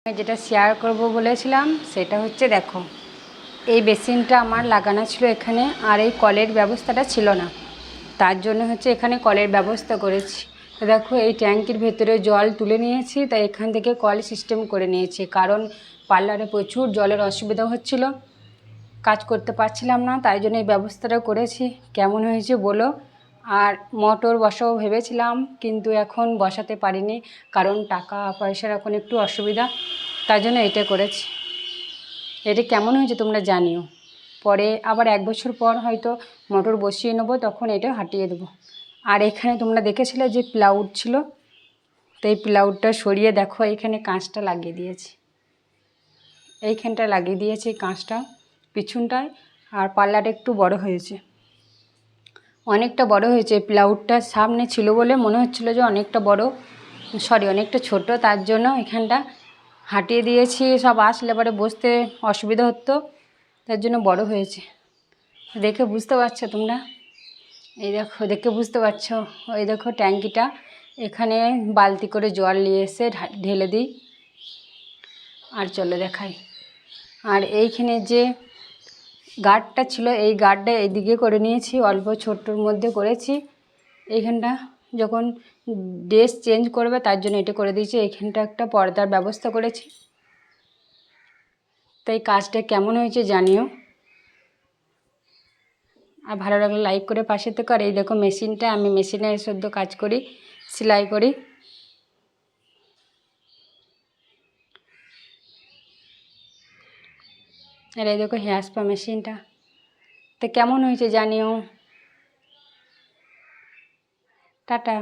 যেটা শেয়ার করব বলেছিলাম সেটা হচ্ছে দেখো, এই বেসিনটা আমার লাগানো ছিল এখানে, আর এই কলের ব্যবস্থাটা ছিল না, তার জন্য হচ্ছে এখানে কলের ব্যবস্থা করেছি। তো দেখো এই ট্যাঙ্কির ভেতরে জল তুলে নিয়েছি, তাই এখান থেকে কল সিস্টেম করে নিয়েছি, কারণ পার্লারে প্রচুর জলের অসুবিধা হচ্ছিল, কাজ করতে পারছিলাম না, তাই জন্য এই ব্যবস্থাটা করেছি। কেমন হয়েছে বলো। আর মোটর বসাবো ভেবেছিলাম, কিন্তু এখন বসাতে পারিনি, কারণ টাকা পয়সার এখন একটু অসুবিধা, তাই জন্য এটা করেছি। এটা কেমন হয়েছে তোমরা জানিও। পরে আবার 1 বছর পর হয়তো মোটর বসিয়ে নেবো, তখন এটা হাঁটিয়ে দেবো। আর এখানে তোমরা দেখেছিলে যে প্লাউড ছিল, তো এই প্লাউডটা সরিয়ে দেখো এখানে কাঁচটা লাগিয়ে দিয়েছি, এইখানটা লাগিয়ে দিয়েছি কাঁচটা পিছনটায়। আর পাল্লাটা একটু বড় হয়েছে, অনেকটা বড় হয়েছে। প্লাউডটা সামনে ছিল বলে মনে হচ্ছিলো যে অনেকটা বড়, অনেকটা ছোট, তার জন্য এখানটা হাঁটিয়ে দিয়েছি। সব আসলে পরে বসতে অসুবিধা হতো, তার জন্য বড় হয়েছে। দেখে বুঝতে পারছো তোমরা, এই দেখো দেখে বুঝতে পারছো। ওই দেখো ট্যাঙ্কিটা, এখানে বালতি করে জল নিয়ে এসে ঢেলে দিই। আর চলো দেখাই। আর এইখানে যে গার্ডটা ছিল, এই গার্ডটা এইদিকে করে নিয়েছি, অল্প ছোট্টর মধ্যে করেছি। এইখানটা যখন ড্রেস চেঞ্জ করবে তার জন্য এটা করে দিয়েছি। এইখানটা একটা পর্দার ব্যবস্থা করেছি। তাই কাজটা কেমন হয়েছে জানিও, আর ভালো লাগলে লাইক করে পাশে থেকে। আর এই দেখো মেশিনটা, আমি মেশিনে সদ্য কাজ করি, সেলাই করি। আর এই দেখো হেয়ার স্পা মেশিনটা, তো কেমন হয়েছে জানিও। টাটা।